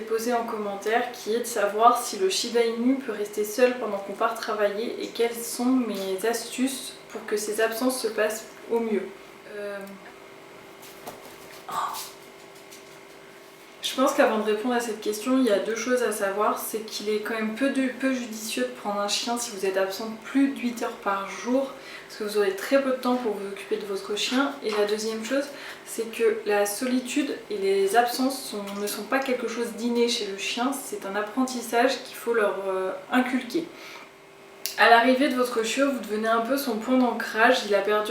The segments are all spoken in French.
posée en commentaire qui est de savoir si le Shiba Inu peut rester seul pendant qu'on part travailler et quelles sont mes astuces pour que ces absences se passent au mieux. Je pense qu'avant de répondre à cette question, il y a deux choses à savoir. C'est qu'il est quand même peu judicieux de prendre un chien si vous êtes absente plus de 8 heures par jour, parce que vous aurez très peu de temps pour vous occuper de votre chien. Et la deuxième chose, c'est que la solitude et les absences ne sont pas quelque chose d'inné chez le chien, c'est un apprentissage qu'il faut leur inculquer. À l'arrivée de votre chiot, vous devenez un peu son point d'ancrage. Il a perdu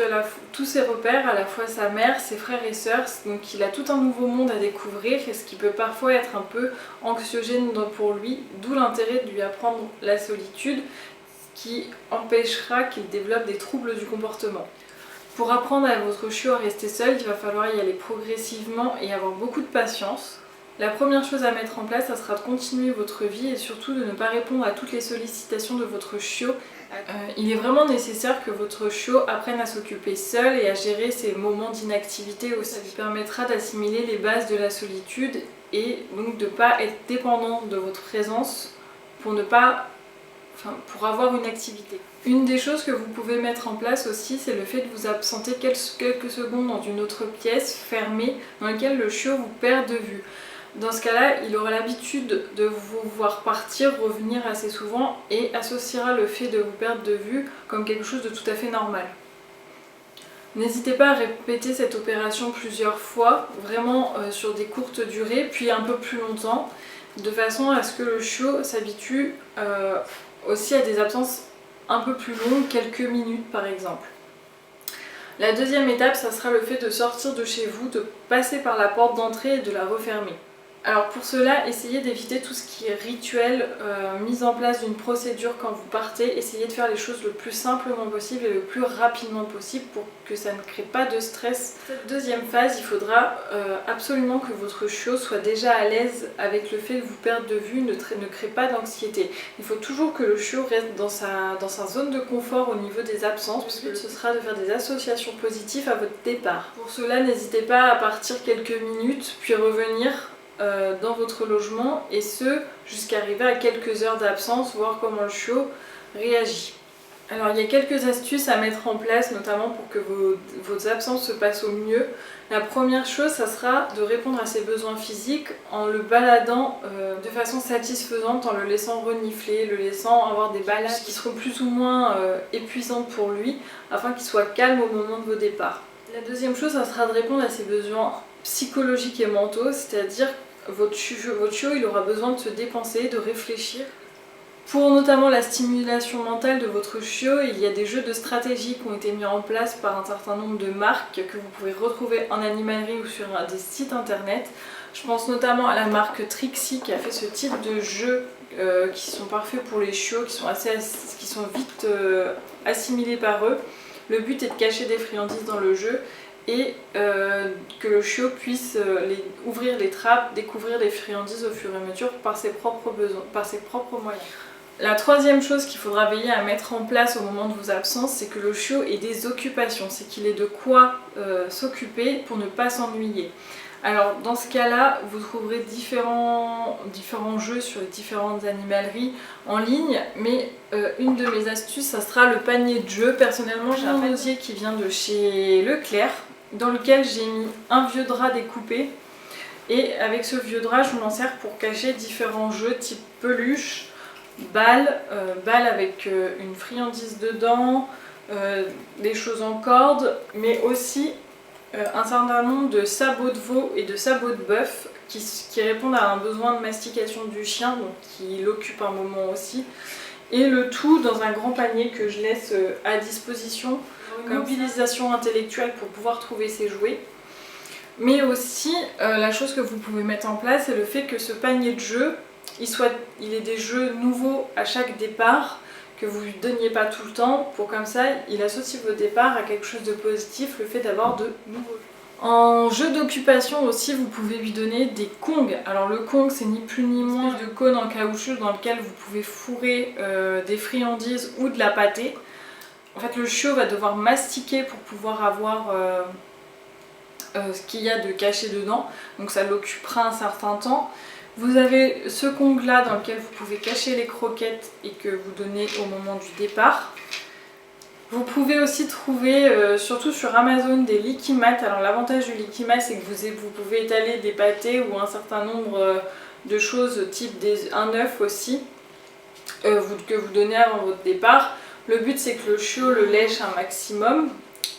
tous ses repères, à la fois sa mère, ses frères et sœurs, donc il a tout un nouveau monde à découvrir, et ce qui peut parfois être un peu anxiogène pour lui, d'où l'intérêt de lui apprendre la solitude, ce qui empêchera qu'il développe des troubles du comportement. Pour apprendre à votre chiot à rester seul, il va falloir y aller progressivement et avoir beaucoup de patience. La première chose à mettre en place, ça sera de continuer votre vie et surtout de ne pas répondre à toutes les sollicitations de votre chiot. Il est vraiment nécessaire que votre chiot apprenne à s'occuper seul et à gérer ses moments d'inactivité aussi. Ça lui permettra d'assimiler les bases de la solitude et donc de ne pas être dépendant de votre présence pour avoir une activité. Une des choses que vous pouvez mettre en place aussi, c'est le fait de vous absenter quelques secondes dans une autre pièce fermée dans laquelle le chiot vous perd de vue. Dans ce cas-là, il aura l'habitude de vous voir partir, revenir assez souvent et associera le fait de vous perdre de vue comme quelque chose de tout à fait normal. N'hésitez pas à répéter cette opération plusieurs fois, vraiment sur des courtes durées, puis un peu plus longtemps, de façon à ce que le chiot s'habitue aussi à des absences un peu plus longues, quelques minutes par exemple. La deuxième étape, ça sera le fait de sortir de chez vous, de passer par la porte d'entrée et de la refermer. Alors pour cela, essayez d'éviter tout ce qui est rituel, mise en place d'une procédure quand vous partez. Essayez de faire les choses le plus simplement possible et le plus rapidement possible pour que ça ne crée pas de stress. Cette deuxième phase, il faudra absolument que votre chiot soit déjà à l'aise avec le fait de vous perdre de vue, ne crée pas d'anxiété. Il faut toujours que le chiot reste dans sa zone de confort au niveau des absences, puisque ce sera de faire des associations positives à votre départ. Pour cela, n'hésitez pas à partir quelques minutes, puis revenir dans votre logement, et ce jusqu'à arriver à quelques heures d'absence, voir comment le chiot réagit. Alors il y a quelques astuces à mettre en place, notamment pour que vos absences se passent au mieux. La première chose, ça sera de répondre à ses besoins physiques en le baladant de façon satisfaisante, en le laissant renifler, le laissant avoir des balades qui seront plus ou moins épuisantes pour lui, afin qu'il soit calme au moment de vos départs. La deuxième chose, ça sera de répondre à ses besoins psychologiques et mentaux, c'est-à-dire votre chiot il aura besoin de se dépenser, de réfléchir. Pour notamment la stimulation mentale de votre chiot, il y a des jeux de stratégie qui ont été mis en place par un certain nombre de marques que vous pouvez retrouver en animalerie ou sur des sites internet. Je pense notamment à la marque Trixie qui a fait ce type de jeux qui sont parfaits pour les chiots, qui sont vite assimilés par eux. Le but est de cacher des friandises dans le jeu et que le chiot puisse ouvrir les trappes, découvrir les friandises au fur et à mesure par ses propres moyens. La troisième chose qu'il faudra veiller à mettre en place au moment de vos absences, c'est que le chiot ait des occupations, c'est qu'il ait de quoi s'occuper pour ne pas s'ennuyer. Alors dans ce cas-là, vous trouverez différents jeux sur les différentes animaleries en ligne, mais une de mes astuces, ça sera le panier de jeux. Personnellement, j'ai un panier qui vient de chez Leclerc, dans lequel j'ai mis un vieux drap découpé, et avec ce vieux drap, je m'en sers pour cacher différents jeux type peluche, balle avec une friandise dedans, des choses en corde, mais aussi un certain nombre de sabots de veau et de sabots de bœuf qui répondent à un besoin de mastication du chien, donc qui l'occupe un moment aussi. Et le tout dans un grand panier que je laisse à disposition, une mobilisation intellectuelle pour pouvoir trouver ses jouets. Mais aussi, la chose que vous pouvez mettre en place, c'est le fait que ce panier de jeux, il ait des jeux nouveaux à chaque départ, que vous ne lui donniez pas tout le temps, pour comme ça, il associe vos départs à quelque chose de positif, le fait d'avoir de nouveaux jeux. En jeu d'occupation aussi, vous pouvez lui donner des kongs. Alors le kong, c'est ni plus ni moins de cône en caoutchouc dans lequel vous pouvez fourrer des friandises ou de la pâtée. En fait, le chiot va devoir mastiquer pour pouvoir avoir ce qu'il y a de caché dedans, donc ça l'occupera un certain temps. Vous avez ce cong là dans lequel vous pouvez cacher les croquettes et que vous donnez au moment du départ. Vous pouvez aussi trouver, surtout sur Amazon, des Liquimat. Alors l'avantage du Liquimat, c'est que vous pouvez étaler des pâtés ou un certain nombre de choses, type un œuf aussi, que vous donnez avant votre départ. Le but, c'est que le chiot le lèche un maximum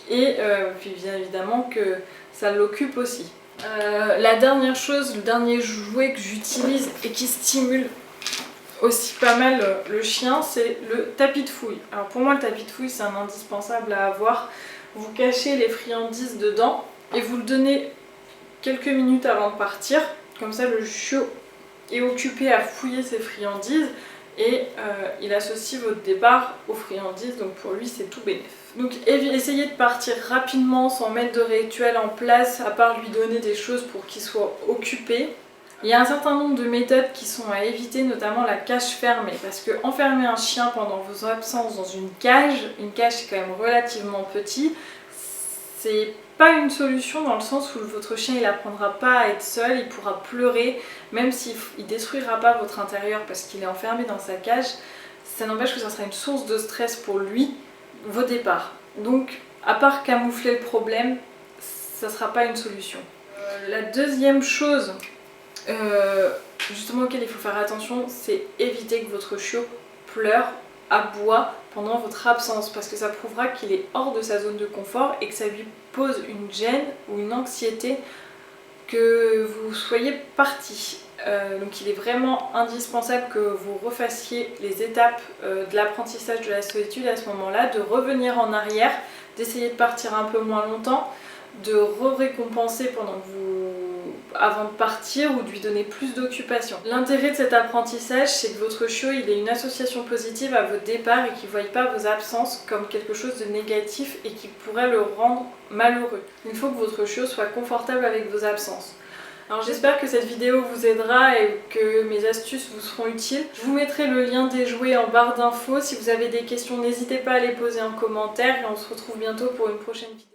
et puis bien évidemment que ça l'occupe aussi. La dernière chose, le dernier jouet que j'utilise et qui stimule aussi pas mal le chien, c'est le tapis de fouille. Alors pour moi, le tapis de fouille, c'est un indispensable à avoir. Vous cachez les friandises dedans et vous le donnez quelques minutes avant de partir. Comme ça, le chiot est occupé à fouiller ses friandises et il associe votre départ aux friandises, donc pour lui, c'est tout bénef. Donc essayez de partir rapidement sans mettre de rituel en place, à part lui donner des choses pour qu'il soit occupé. Il y a un certain nombre de méthodes qui sont à éviter, notamment la cage fermée, parce que enfermer un chien pendant vos absences dans une cage c'est quand même relativement petit, c'est pas une solution dans le sens où votre chien il apprendra pas à être seul, il pourra pleurer, même s'il détruira pas votre intérieur parce qu'il est enfermé dans sa cage, ça n'empêche que ça sera une source de stress pour lui, vos départs. Donc, à part camoufler le problème, ça sera pas une solution. La deuxième chose justement auquel il faut faire attention, c'est éviter que votre chiot pleure, aboie pendant votre absence, parce que ça prouvera qu'il est hors de sa zone de confort et que ça lui pose une gêne ou une anxiété que vous soyez parti. Donc il est vraiment indispensable que vous refassiez les étapes de l'apprentissage de la solitude à ce moment-là, de revenir en arrière, d'essayer de partir un peu moins longtemps, de récompenser avant de partir ou de lui donner plus d'occupation. L'intérêt de cet apprentissage, c'est que votre chiot il ait une association positive à votre départ et qu'il ne voie pas vos absences comme quelque chose de négatif et qui pourrait le rendre malheureux. Il faut que votre chiot soit confortable avec vos absences. Alors j'espère que cette vidéo vous aidera et que mes astuces vous seront utiles. Je vous mettrai le lien des jouets en barre d'infos. Si vous avez des questions, n'hésitez pas à les poser en commentaire et on se retrouve bientôt pour une prochaine vidéo.